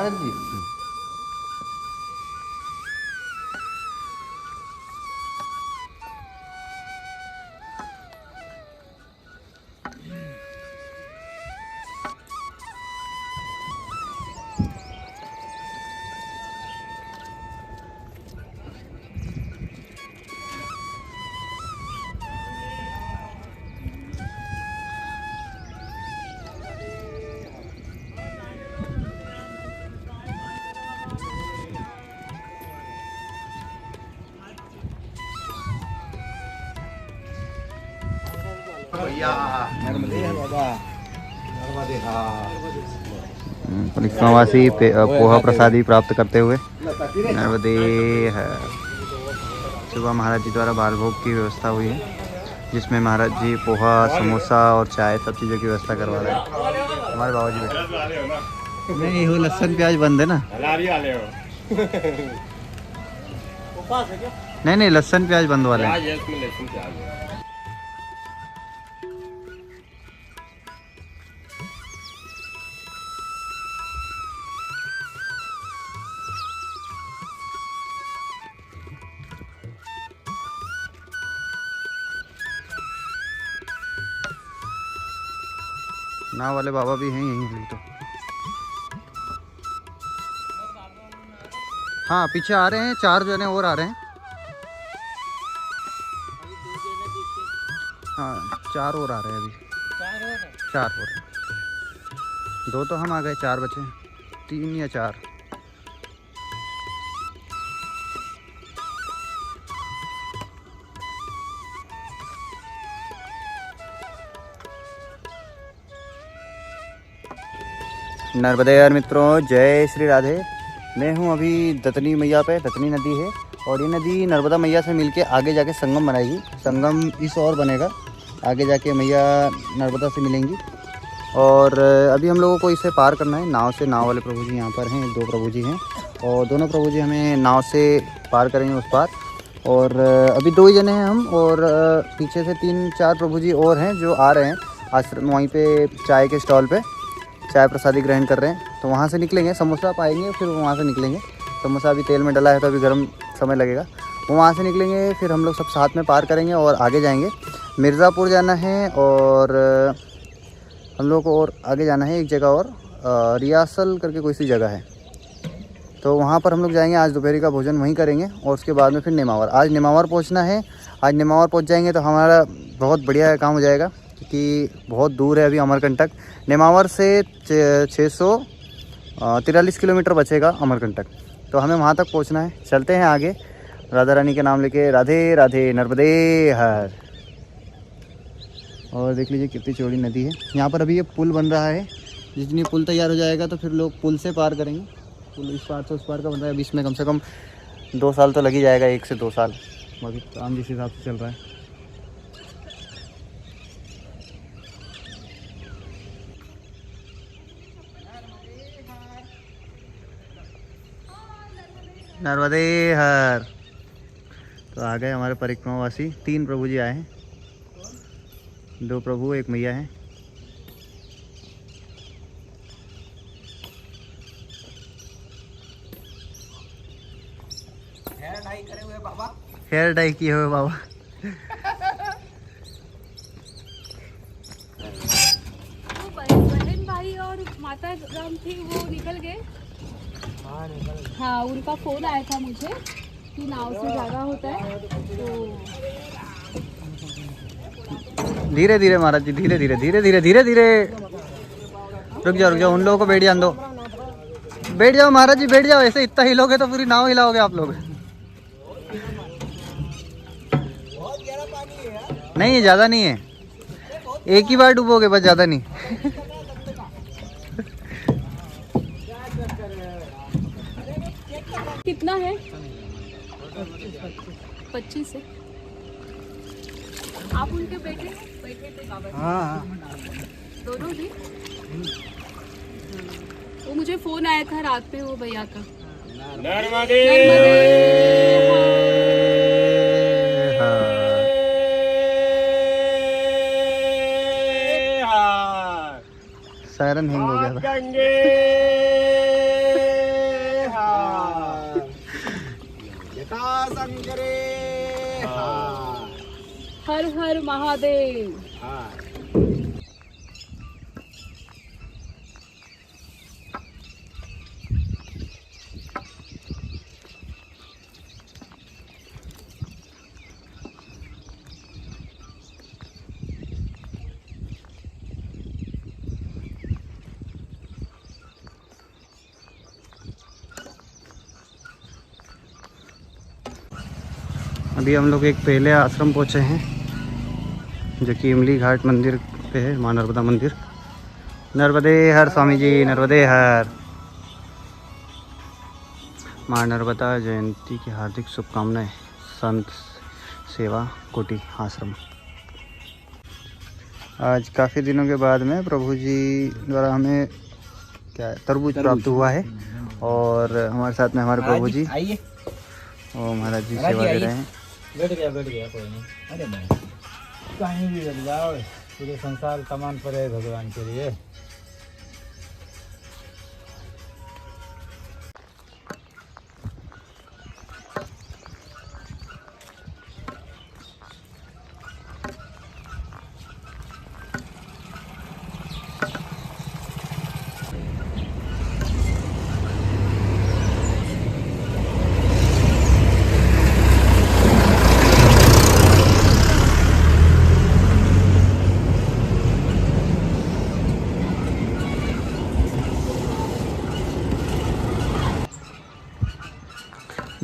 महाराज जी। भैया परिक्रमावासी पोहा प्रसादी प्राप्त करते हुए नर्मदे है। सुबह महाराज जी द्वारा बाल भोग की व्यवस्था हुई है, जिसमें महाराज जी पोहा, समोसा और चाय सब चीज़ों की व्यवस्था करवा रहे हैं। हमारे बाबा जी बैठे नहीं, वो लहसुन प्याज बंद है ना। नहीं लहसुन प्याज बंद वाले हैं। नाव वाले बाबा भी हैं यहीं तो। हाँ पीछे आ रहे हैं, 4 जने और आ रहे हैं। हाँ 4 और आ रहे हैं अभी। 4 और 2 तो हम आ गए, 4 बचे, 3 या 4। नर्मदे यार मित्रों, जय श्री राधे। मैं हूं अभी दतनी मैया पे। दतनी नदी है और ये नदी नर्मदा मैया से मिलके आगे जाके संगम बनाएगी। संगम इस ओर बनेगा, आगे जाके मैया नर्मदा से मिलेंगी। और अभी हम लोगों को इसे पार करना है नाव से। नाव वाले प्रभु जी यहाँ पर हैं, 2 प्रभु जी हैं और दोनों प्रभु जी हमें नाव से पार करेंगे उस पार। और अभी 2 ही जने हैं हम, और पीछे से 3-4 प्रभु जी और हैं जो आ रहे हैं आश्रम, वहीं पे चाय के स्टॉल पे चाय प्रसादी ग्रहण कर रहे हैं। तो वहाँ से निकलेंगे, समोसा पाएंगे फिर वहाँ से निकलेंगे। समोसा अभी तेल में डला है तो अभी गर्म समय लगेगा। वो वहाँ से निकलेंगे, फिर हम लोग सब साथ में पार करेंगे और आगे जाएंगे। मिर्ज़ापुर जाना है और हम लोग को और आगे जाना है एक जगह और, रियासल करके कोई सी जगह है, तो वहाँ पर हम लोग जाएंगे। आज दोपहर का भोजन वहीं करेंगे और उसके बाद में फिर नेमावर। आज नेमावर पहुँचना है। आज नेमावर पहुँच जाएंगे तो हमारा बहुत बढ़िया काम हो जाएगा, क्योंकि बहुत दूर है अभी अमरकंटक। नेमावर से 643 किलोमीटर बचेगा अमरकंटक, तो हमें वहाँ तक पहुँचना है। चलते हैं आगे राधा रानी के नाम लेके। राधे राधे, नर्मदे हर। और देख लीजिए कितनी चौड़ी नदी है। यहाँ पर अभी ये पुल बन रहा है। जितनी पुल तैयार हो जाएगा तो फिर लोग पुल से पार करेंगे। पुल इस पार से उस पार का बन रहा है। अभी इसमें कम से कम 2 साल तो लग ही जाएगा, 1 से 2 साल। अभी काम जिस हिसाब से चल रहा है। नर्मदे हर। तो आ गए हमारे परिक्रमावासी। 3 प्रभु जी आए हैं, 2 प्रभु 1 मैया हैं। हेयर डाई करे हुए बाबा, हेयर डाई किए हुए बाबा। बहन भाई और माता राम थी, वो निकल गए। हाँ उनका फोन आया था मुझे कि नाव से जाना होता है, तो धीरे धीरे महाराज जी, धीरे धीरे धीरे धीरे धीरे धीरे। रुक जाओ, उन लोगों को बैठ जान दो। बैठ जाओ महाराज जी, बैठ जाओ। ऐसे इतना हिलोगे तो पूरी नाव हिलाओगे आप लोग। नहीं ज़्यादा नहीं है, एक ही बार डूबोगे बस, ज़्यादा नहीं। कितना है? 25 है। आप उनके बैठे थे बाबा? हाँ दोनों भी। वो मुझे फोन आया था रात में वो भैया का। नर्मदे सायरन हैंग हो गया था। शंकरे। हर हर महादेव। अभी हम लोग एक पहले आश्रम पहुँचे हैं जो कि इमली घाट मंदिर पे है, माँ नर्मदा मंदिर। नर्मदे हर स्वामी जी, नर्मदे हर। माँ नर्मदा जयंती की हार्दिक शुभकामनाएं। संत सेवा कोटि आश्रम। आज काफ़ी दिनों के बाद में प्रभु जी द्वारा हमें क्या तरबूज प्राप्त हुआ है और हमारे साथ में हमारे प्रभु जी और महाराज जी सेवा दे रहे हैं। बैठ गया कोई नहीं। अरे नहीं, कहीं भी बैठ जाओ, पूरे संसार समान पर है भगवान के लिए।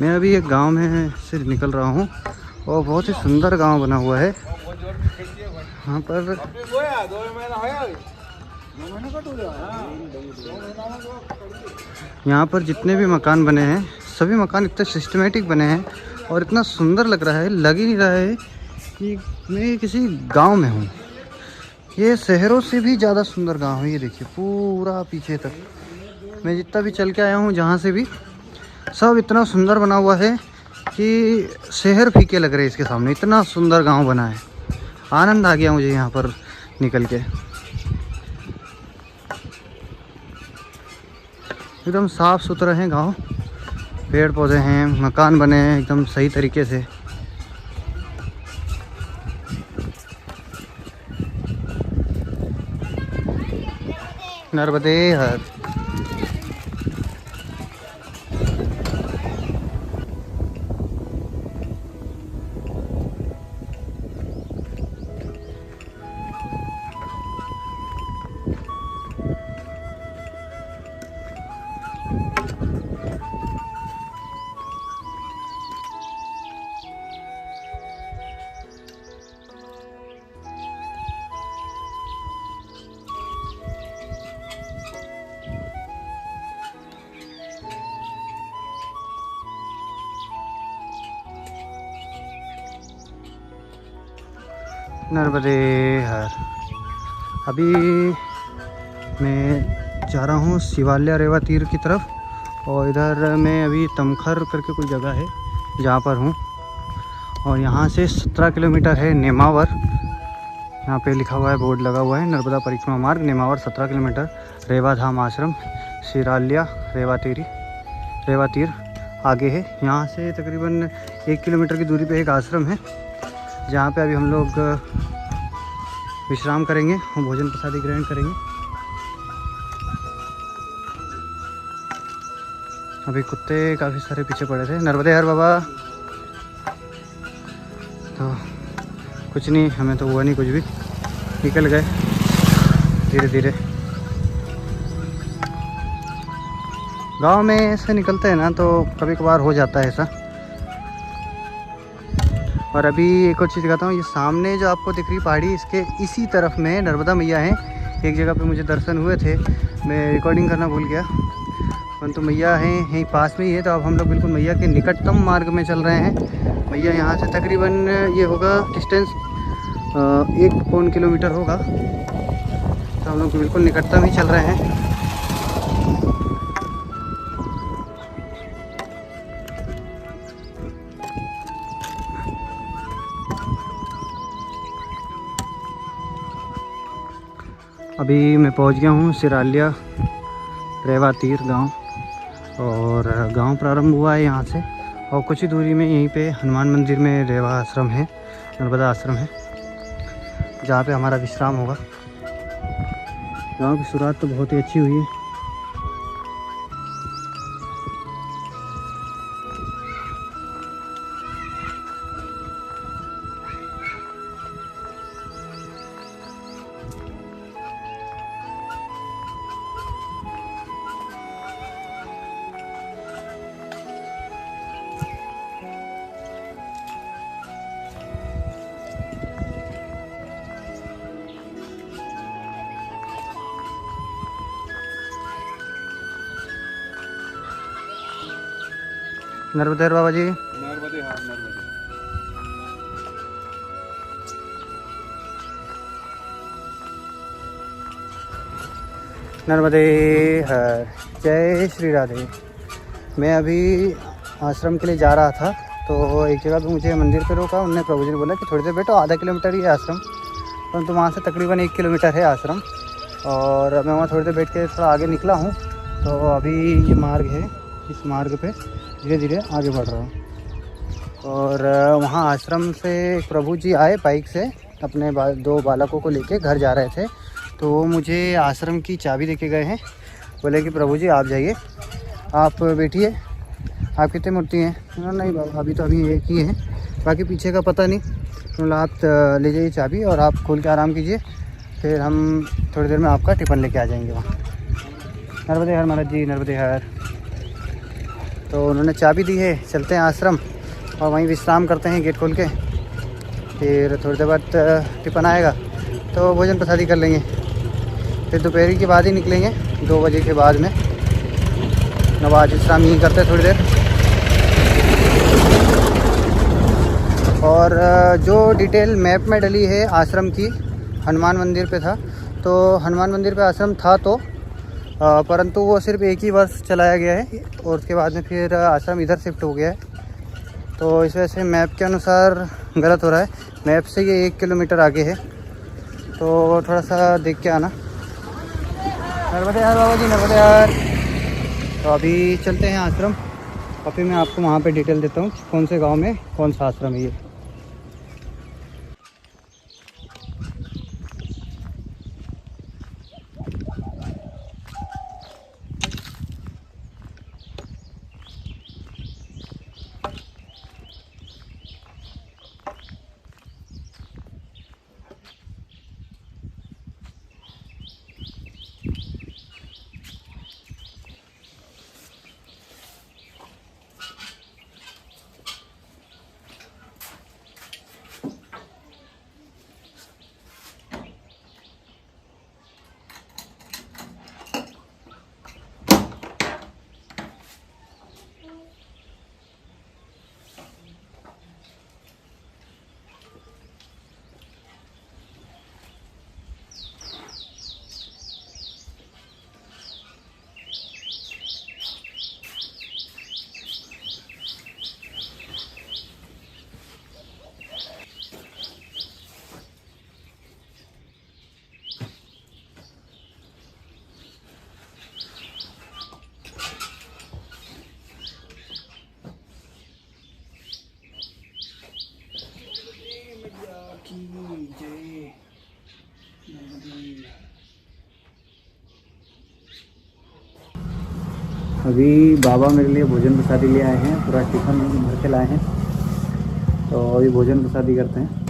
मैं अभी एक गांव में से निकल रहा हूं और बहुत ही सुंदर गांव बना हुआ है। यहाँ पर जितने भी मकान बने हैं सभी मकान इतने सिस्टमेटिक बने हैं और इतना सुंदर लग रहा है, लग ही नहीं रहा है कि मैं किसी गांव में हूँ। ये शहरों से भी ज़्यादा सुंदर गांव है। ये देखिए पूरा पीछे तक मैं जितना भी चल के आया हूँ जहाँ से भी, सब इतना सुंदर बना हुआ है कि शहर फीके लग रहे हैं इसके सामने। इतना सुंदर गांव बना है, आनंद आ गया मुझे यहाँ पर निकल के। एकदम साफ सुथरा है गांव, पेड़ पौधे हैं, मकान बने हैं एकदम सही तरीके से। नर्मदे हर। नर्मदे हर। अभी मैं जा रहा हूँ शिवालय रेवा तीर की तरफ और इधर मैं अभी तमखर करके कोई जगह है जहाँ पर हूँ और यहाँ से 17 किलोमीटर है नेमावर। यहाँ पे लिखा हुआ है, बोर्ड लगा हुआ है, नर्मदा परिक्रमा मार्ग नेमावर 17 किलोमीटर, रेवा धाम आश्रम शिराल्या रेवा तीर आगे है। यहाँ से तकरीबन 1 किलोमीटर की दूरी पे एक आश्रम है जहाँ पे अभी हम लोग विश्राम करेंगे और भोजन प्रसादी ग्रहण करेंगे। अभी कुत्ते काफ़ी सारे पीछे पड़े थे। नर्मदे हर बाबा। तो कुछ नहीं, हमें तो हुआ नहीं कुछ भी, निकल गए धीरे धीरे। गांव में ऐसे निकलते हैं ना तो कभी कभार हो जाता है ऐसा। और अभी एक और चीज़ दिखाता हूँ, ये सामने जो आपको दिख रही पहाड़ी, इसके इसी तरफ में नर्मदा मैया है। एक जगह पे मुझे दर्शन हुए थे, मैं रिकॉर्डिंग करना भूल गया, परंतु मैया हैं यहीं पास में ही है। तो अब हम लोग बिल्कुल मैया के निकटतम मार्ग में चल रहे हैं। मैया यहाँ से तकरीबन ये होगा डिस्टेंस 1 किलोमीटर होगा। तो हम लोग बिल्कुल निकटतम ही चल रहे हैं। अभी मैं पहुंच गया हूं शिराल्या रेवा तीर गांव और गांव प्रारंभ हुआ है यहाँ से और कुछ ही दूरी में यहीं पे हनुमान मंदिर में रेवा आश्रम है, नर्मदा आश्रम है, जहाँ पे हमारा विश्राम होगा। गाँव की शुरुआत तो बहुत ही अच्छी हुई है। नर्मदे बाबा जी, नर्मदे, हाँ नर्मदे। नर्मदे हर, जय श्री राधे। मैं अभी आश्रम के लिए जा रहा था, तो एक जगह पे मुझे मंदिर पे रोका। उन्होंने प्रभु जी ने बोला कि थोड़ी देर बैठो, आधा किलोमीटर ही है आश्रम, परंतु वहाँ से तकरीबन 1 किलोमीटर है आश्रम। और मैं वहाँ थोड़ी देर बैठ के थोड़ा आगे निकला हूँ। तो अभी ये मार्ग है, इस मार्ग पे धीरे धीरे आगे बढ़ रहा हूँ। और वहाँ आश्रम से प्रभु जी आए बाइक से, अपने 2 बालकों को लेके घर जा रहे थे। तो वो मुझे आश्रम की चाबी देके गए हैं। बोले कि प्रभु जी आप जाइए, आप बैठिए। आप कितनी मूर्ति हैं? नहीं बाबा, अभी तो अभी एक ही है, बाकी पीछे का पता नहीं। तो आप ले जाइए चाबी और आप खोल के आराम कीजिए, फिर हम थोड़ी देर में आपका टिफ़िन लेके आ जाएंगे वहाँ। नर्मदे हर महाराज जी, नर्मदे हर। तो उन्होंने चाबी दी है, चलते हैं आश्रम और वहीं विश्राम करते हैं गेट खोल के। फिर थोड़ी देर बाद टिफ़िन आएगा तो भोजन प्रसादी कर लेंगे। फिर दोपहर के बाद ही निकलेंगे, 2 बजे के बाद में। अब आज विश्राम यहीं करते हैं थोड़ी देर। और जो डिटेल मैप में डली है आश्रम की, हनुमान मंदिर पे था। तो हनुमान मंदिर पे आश्रम था तो परंतु वो सिर्फ 1 ही वर्ष चलाया गया है और उसके बाद में फिर आश्रम इधर शिफ्ट हो गया है। तो इस वजह से मैप के अनुसार गलत हो रहा है। मैप से ये 1 किलोमीटर आगे है, तो थोड़ा सा देख के आना। नर्मदे हर बाबा जी, नर्मदे हर। तो अभी चलते हैं आश्रम और फिर मैं आपको वहाँ पे डिटेल देता हूँ कौन से गांव में कौन सा आश्रम है ये। अभी बाबा मेरे लिए भोजन प्रसादी ले आए हैं, पूरा टिफ़िन भर के लाए हैं। तो अभी भोजन प्रसादी करते हैं।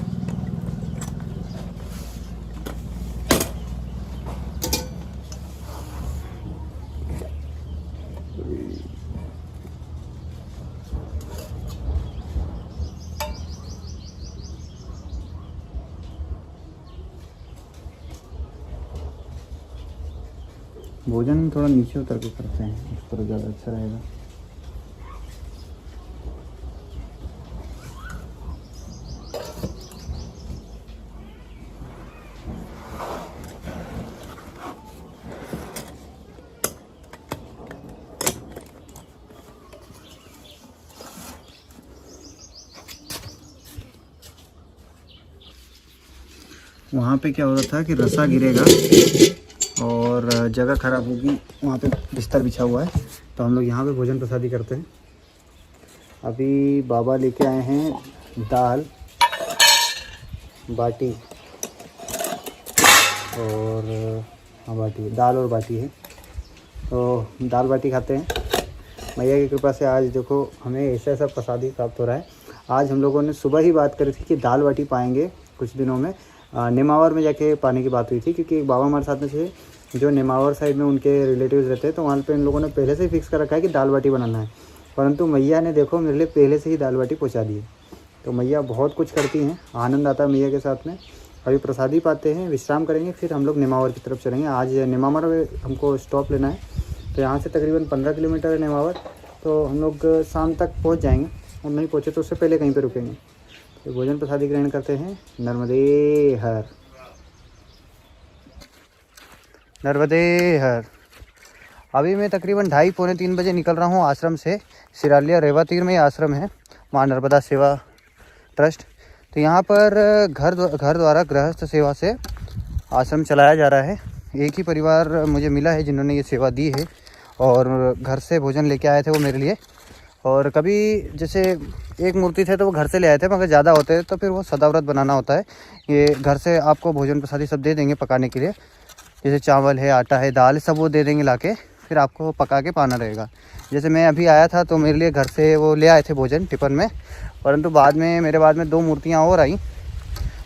भोजन थोड़ा नीचे उतर के करते हैं, उस पर ज़्यादा अच्छा रहेगा। वहाँ पे क्या हो रहा था कि रसा गिरेगा और जगह ख़राब होगी, वहाँ पे बिस्तर बिछा हुआ है। तो हम लोग यहाँ पे भोजन प्रसादी करते हैं। अभी बाबा लेके आए हैं दाल बाटी और दाल और बाटी है, तो दाल बाटी खाते हैं। मैया की कृपा से आज देखो हमें ऐसा प्रसादी प्राप्त हो रहा है। आज हम लोगों ने सुबह ही बात करी थी कि दाल बाटी पाएंगे कुछ दिनों में। नेमावर में जाके पाने की बात हुई थी, क्योंकि एक बाबा हमारे साथ में थे जो नेमावर साइड में उनके रिलेटिव्स रहते हैं, तो वहाँ पे इन लोगों ने पहले से ही फिक्स कर रखा है कि दाल बाटी बनाना है। परंतु मैया ने देखो मेरे लिए पहले से ही दाल बाटी पहुँचा दी है। तो मैया बहुत कुछ करती हैं, आनंद आता है मैया के साथ में। अभी प्रसादी पाते हैं, विश्राम करेंगे, फिर हम लोग नेमावर की तरफ चलेंगे। आज नेमावर में हमको स्टॉप लेना है, तो यहाँ से तकरीबन 15 किलोमीटर है नेमावर, तो हम लोग शाम तक पहुँच जाएंगे, और नहीं पहुँचे तो उससे पहले कहीं पर रुकेंगे। तो भोजन प्रसादी ग्रहण करते हैं। नर्मदे हर, नर्मदे हर। अभी मैं तकरीबन 2:30-3 बजे निकल रहा हूँ आश्रम से। सिरालिया रेवा तीर में ही आश्रम है, माँ नर्मदा सेवा ट्रस्ट। तो यहाँ पर घर द्वारा गृहस्थ सेवा से आश्रम चलाया जा रहा है। एक ही परिवार मुझे मिला है जिन्होंने ये सेवा दी है, और घर से भोजन लेके आए थे वो मेरे लिए। और कभी जैसे एक मूर्ति थे तो वो घर से ले आए थे, मगर ज़्यादा होते हैं तो फिर वो सदाव्रत बनाना होता है। ये घर से आपको भोजन प्रसादी सब दे देंगे पकाने के लिए, जैसे चावल है, आटा है, दाल, सब वो दे देंगे लाके, फिर आपको पका के पाना रहेगा। जैसे मैं अभी आया था तो मेरे लिए घर से वो ले आए थे भोजन टिफिन में, परंतु मेरे बाद में 2 मूर्तियाँ और आई,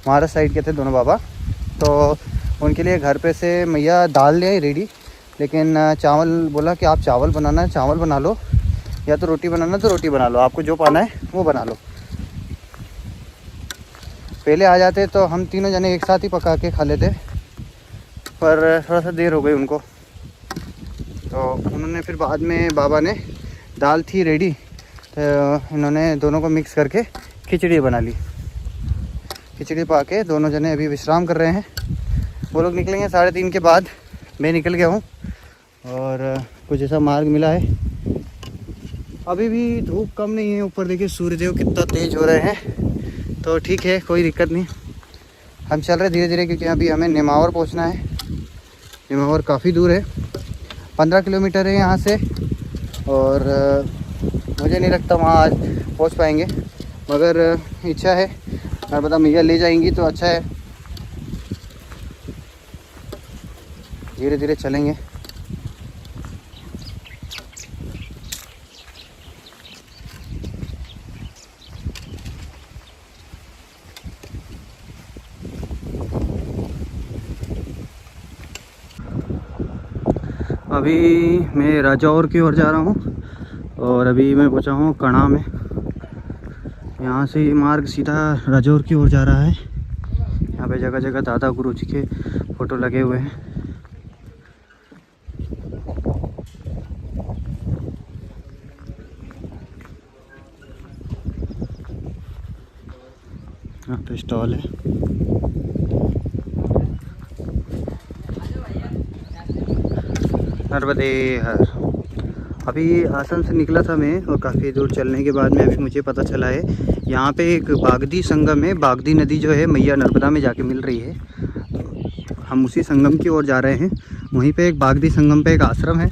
महाराष्ट्र साइड के थे दोनों बाबा, तो उनके लिए घर पे से मैया दाल ले आई रेडी। लेकिन चावल बोला कि आप चावल बनाना है चावल बना लो, या तो रोटी बनाना तो रोटी बना लो, आपको जो पाना है वो बना लो। पहले आ जाते तो हम तीनों जने एक साथ ही पका के खा लेते, पर थोड़ा सा देर हो गई उनको, तो उन्होंने फिर बाद में बाबा ने दाल थी रेडी, तो इन्होंने दोनों को मिक्स करके खिचड़ी बना ली। खिचड़ी पा के दोनों जने अभी विश्राम कर रहे हैं। वो लोग निकलेंगे 3:30 के बाद, मैं निकल गया हूँ, और कुछ ऐसा मार्ग मिला है। अभी भी धूप कम नहीं है, ऊपर देखिए सूर्यदेव कितना तेज़ हो रहे हैं, तो ठीक है, कोई दिक्कत नहीं। हम चल रहे धीरे धीरे, क्योंकि अभी हमें नेमावर पहुँचना है। नेमावर काफ़ी दूर है, 15 किलोमीटर है यहाँ से, और मुझे नहीं लगता वहाँ आज पहुँच पाएंगे, मगर इच्छा है, नर्मदा मैया ले जाएंगी तो अच्छा है। धीरे धीरे चलेंगे। अभी मैं राजौर की ओर जा रहा हूँ, और अभी मैं पहुँचा हूँ कणा में। यहाँ से ये मार्ग सीधा राजौर की ओर जा रहा है। यहाँ पे जगह जगह दादा गुरु जी के फ़ोटो लगे हुए हैं। यहाँ पे स्टॉल है। नर्मदे हर। अभी आसन से निकला था मैं, और काफ़ी दूर चलने के बाद में अभी मुझे पता चला है यहाँ पे एक बागदी संगम है। बागदी नदी जो है मैया नर्मदा में जाके मिल रही है, तो हम उसी संगम की ओर जा रहे हैं। वहीं पे एक बागदी संगम पे एक आश्रम है।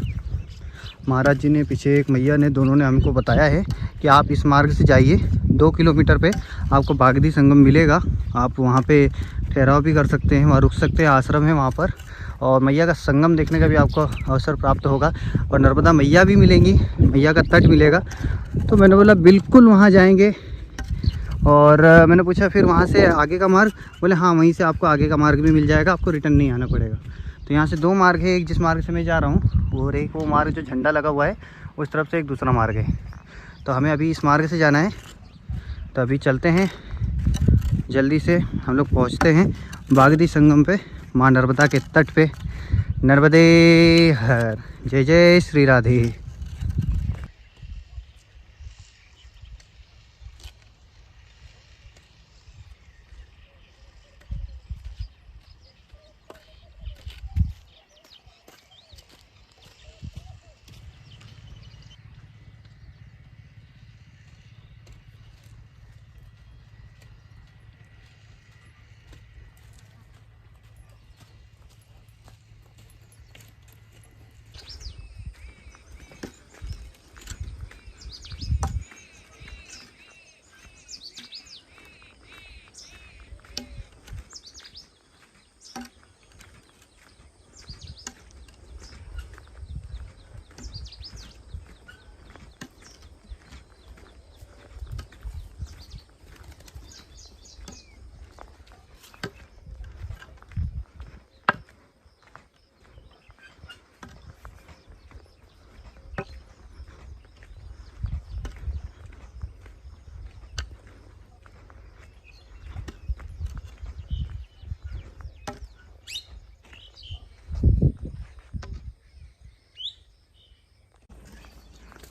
महाराज जी ने पीछे एक मैया ने, दोनों ने हमको बताया है कि आप इस मार्ग से जाइए, 2 किलोमीटर पे आपको बागदी संगम मिलेगा। आप वहाँ पे ठहराव भी कर सकते हैं, वहाँ रुक सकते हैं, आश्रम है वहाँ पर, और मैया का संगम देखने का भी आपको अवसर प्राप्त होगा, और नर्मदा मैया भी मिलेंगी, मैया का तट मिलेगा। तो मैंने बोला बिल्कुल वहाँ जाएंगे। और मैंने पूछा फिर वहाँ से आगे का मार्ग, बोले हाँ वहीं से आपको आगे का मार्ग भी मिल जाएगा, आपको रिटर्न नहीं आना पड़ेगा। तो यहाँ से 2 मार्ग है, एक जिस मार्ग से मैं जा रहा हूँ और एक वो मार्ग जो झंडा लगा हुआ है उस तरफ से एक दूसरा मार्ग है। तो हमें अभी इस मार्ग से जाना है, तो अभी चलते हैं, जल्दी से हम लोग पहुँचते हैं बागदी संगम पे, माँ नर्मदा के तट पे। नर्मदे हर। जय जय श्री राधे।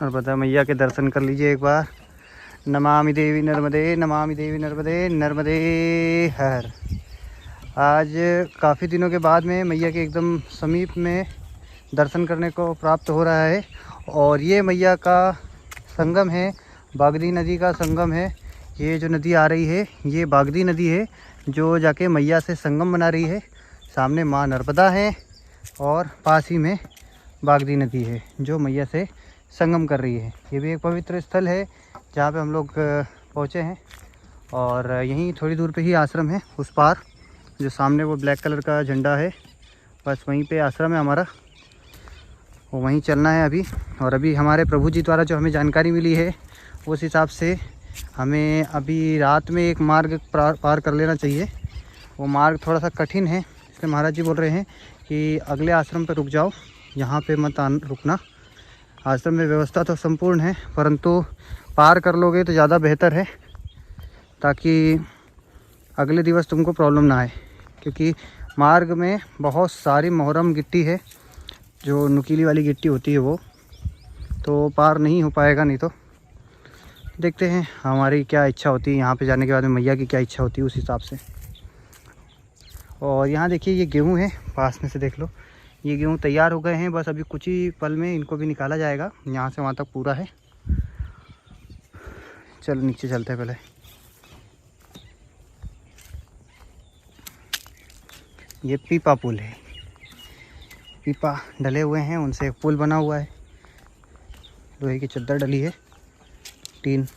नर्मदा मैया के दर्शन कर लीजिए एक बार। नमामि देवी नर्मदे, नमामि देवी नर्मदे, नर्मदे हर। आज काफ़ी दिनों के बाद में मैया के एकदम समीप में दर्शन करने को प्राप्त हो रहा है। और ये मैया का संगम है, बागदी नदी का संगम है। ये जो नदी आ रही है ये बागदी नदी है, जो जाके मैया से संगम बना रही है। सामने माँ नर्मदा है और पास ही में बागदी नदी है जो मैया से संगम कर रही है। ये भी एक पवित्र स्थल है जहाँ पे हम लोग पहुँचे हैं। और यहीं थोड़ी दूर पे ही आश्रम है, उस पार जो सामने वो ब्लैक कलर का झंडा है, बस वहीं पे आश्रम है हमारा, वो वहीं चलना है अभी। और अभी हमारे प्रभु जी द्वारा जो हमें जानकारी मिली है उस हिसाब से हमें अभी रात में एक मार्ग पार कर लेना चाहिए। वो मार्ग थोड़ा सा कठिन है, इसलिए महाराज जी बोल रहे हैं कि अगले आश्रम पर रुक जाओ, यहाँ पे मत रुकना। आश्रम में व्यवस्था तो संपूर्ण है, परंतु पार कर लोगे तो ज़्यादा बेहतर है, ताकि अगले दिवस तुमको प्रॉब्लम ना आए। क्योंकि मार्ग में बहुत सारी मोहरम गिट्टी है, जो नुकीली वाली गिट्टी होती है, वो तो पार नहीं हो पाएगा। नहीं तो देखते हैं हमारी क्या इच्छा होती है, यहाँ पे जाने के बाद में मैया की क्या इच्छा होती है उस हिसाब से। और यहाँ देखिए ये गेहूँ है, पास में से देख लो, ये गेहूँ तैयार हो गए हैं, बस अभी कुछ ही पल में इनको भी निकाला जाएगा। यहाँ से वहाँ तक पूरा है। चलो नीचे चलते हैं पहले। ये पीपा पुल है, पीपा डले हुए हैं, उनसे एक पुल बना हुआ है। लोहे की चद्दर डली है, टीन।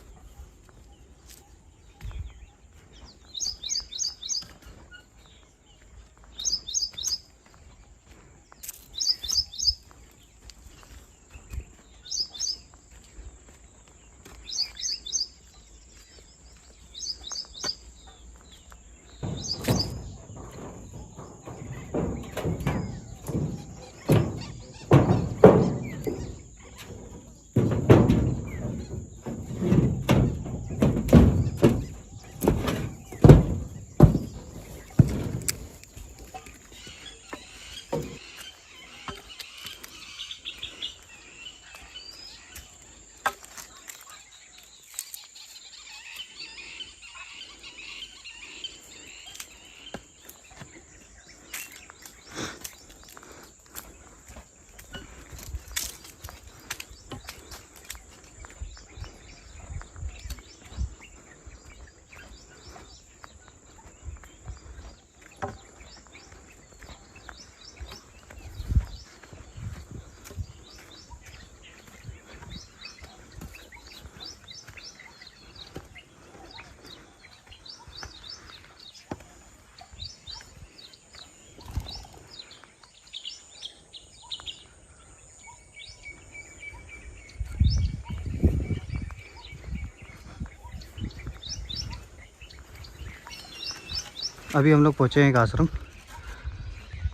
अभी हम लोग पहुँचे हैं एक आश्रम।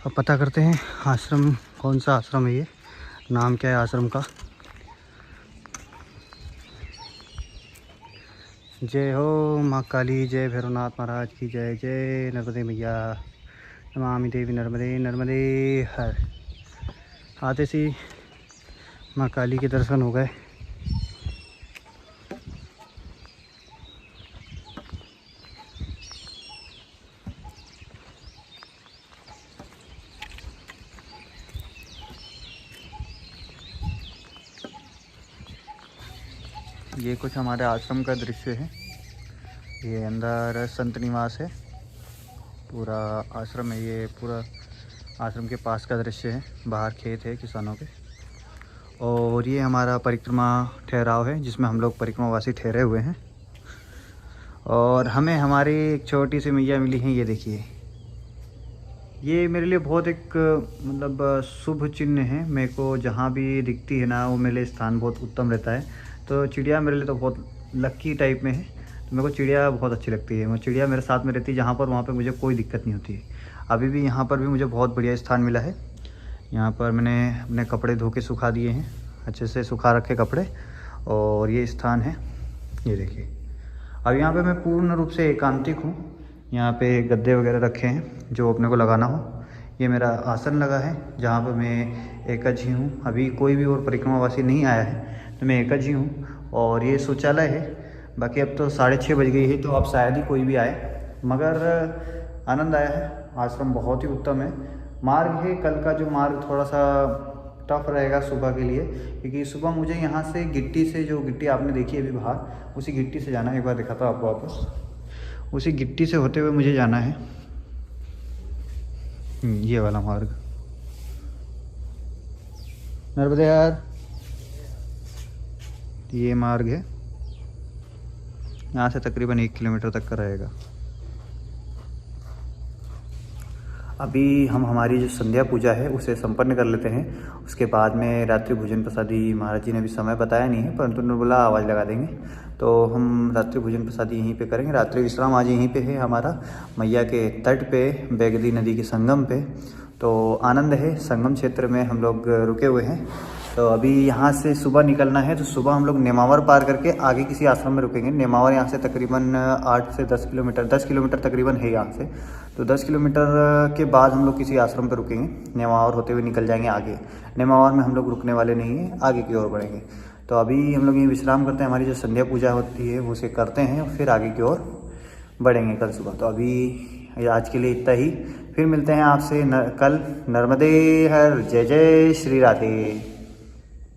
अब पता करते हैं आश्रम कौन सा आश्रम है, ये नाम क्या है आश्रम का। जय हो माँ काली, जय भैरवनाथ महाराज की जय, जय नर्मदे मैया, नमामि देवी नर्मदे, नर्मदे हर। आते सी माँ काली के दर्शन हो गए। ये कुछ हमारे आश्रम का दृश्य है। ये अंदर संत निवास है, पूरा आश्रम है। ये पूरा आश्रम के पास का दृश्य है, बाहर खेत है किसानों के। और ये हमारा परिक्रमा ठहराव है, जिसमें हम लोग परिक्रमावासी ठहरे हुए हैं। और हमें हमारी एक छोटी सी मैया मिली है, ये देखिए। ये मेरे लिए बहुत एक मतलब शुभ चिन्ह है। मेरे को जहाँ भी दिखती है ना, वो मेरे लिए स्थान बहुत उत्तम रहता है। तो चिड़िया मेरे लिए तो बहुत लक्की टाइप में है, तो मेरे को चिड़िया बहुत अच्छी लगती है। मैं चिड़िया मेरे साथ में रहती है जहाँ पर, वहाँ पे मुझे कोई दिक्कत नहीं होती है। अभी भी यहाँ पर भी मुझे बहुत बढ़िया स्थान मिला है। यहाँ पर मैंने अपने कपड़े धो के सुखा दिए हैं, अच्छे से सुखा रखे कपड़े। और ये स्थान है, ये देखिए। अब यहाँ पे मैं पूर्ण रूप से एकांतिक हूँ। यहाँ पे गद्दे वगैरह रखे हैं जो अपने को लगाना हो। ये मेरा आसन लगा है, जहाँ पर मैं एकज ही हूँ। अभी कोई भी और परिक्रमावासी नहीं आया है, तो मैं एकज ही हूँ और ये शौचालय है। बाकी अब तो 6:30 बज गई है, तो अब शायद ही कोई भी आए, मगर आनंद आया है। आश्रम बहुत ही उत्तम है। मार्ग है, कल का जो मार्ग थोड़ा सा टफ रहेगा सुबह के लिए, क्योंकि सुबह मुझे यहाँ से गिट्टी से, जो गिट्टी आपने देखी है अभी बाहर, उसी गिट्टी से जाना है। एक बार दिखाता हूँ आपको वापस, उसी गिट्टी से होते हुए मुझे जाना है। ये वाला मार्ग नर्मदे यार, ये मार्ग है, यहाँ से तकरीबन 1 किलोमीटर तक का रहेगा। अभी हम हमारी जो संध्या पूजा है उसे संपन्न कर लेते हैं। उसके बाद में रात्रि भोजन प्रसादी, महाराज जी ने भी समय बताया नहीं है, परंतु उन्होंने बोला आवाज़ लगा देंगे, तो हम रात्रि भोजन प्रसादी यहीं पे करेंगे। रात्रि विश्राम आज यहीं पे है हमारा, मैया के तट पे, बैगदी नदी के संगम पे। तो आनंद है, संगम क्षेत्र में हम लोग रुके हुए हैं। तो अभी यहाँ से सुबह निकलना है, तो सुबह हम लोग नेमावर पार करके आगे किसी आश्रम में रुकेंगे। नेमावर यहाँ से तकरीबन 8 से 10 किलोमीटर, 10 किलोमीटर तकरीबन है यहाँ से। तो 10 किलोमीटर के बाद हम लोग किसी आश्रम पर रुकेंगे, नेमावर होते हुए निकल जाएंगे आगे। नेमावर में हम लोग रुकने वाले नहीं हैं, आगे की ओर बढ़ेंगे। तो अभी हम लोग यहीं विश्राम करते हैं, हमारी जो संध्या पूजा होती है वो उसे करते हैं, और फिर आगे की ओर बढ़ेंगे कल सुबह। तो अभी आज के लिए इतना ही, फिर मिलते हैं आपसे कल। नर्मदे हर, जय जय श्री राधे।